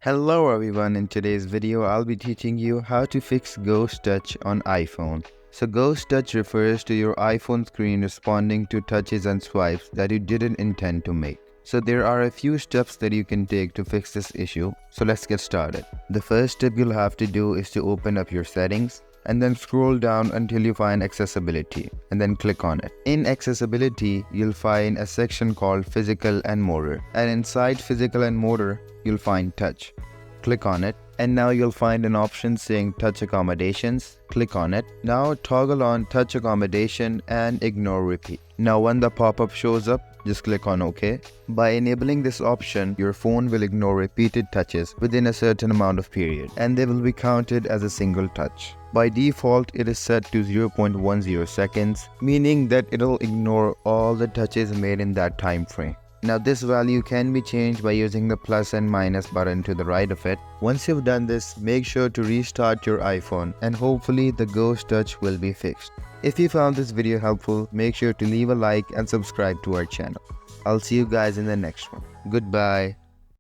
Hello everyone, in today's video I'll be teaching you how to fix Ghost Touch on iPhone. So Ghost Touch refers to your iPhone screen responding to touches and swipes that you didn't intend to make. So there are a few steps that you can take to fix this issue, so let's get started. The first step you'll have to do is to open up your settings and then scroll down until you find accessibility and then click on it. In accessibility, you'll find a section called physical and motor, and inside physical and motor, you'll find touch. Click on it and now you'll find an option saying touch accommodations. Click on it. Now toggle on touch accommodation and ignore repeat. Now when the pop-up shows up, just click on OK. By enabling this option, your phone will ignore repeated touches within a certain amount of period and they will be counted as a single touch. By default, it is set to 0.10 seconds, meaning that it'll ignore all the touches made in that time frame. Now this value can be changed by using the plus and minus button to the right of it. Once you've done this, make sure to restart your iPhone and hopefully the Ghost Touch will be fixed. If you found this video helpful, make sure to leave a like and subscribe to our channel. I'll see you guys in the next one. Goodbye.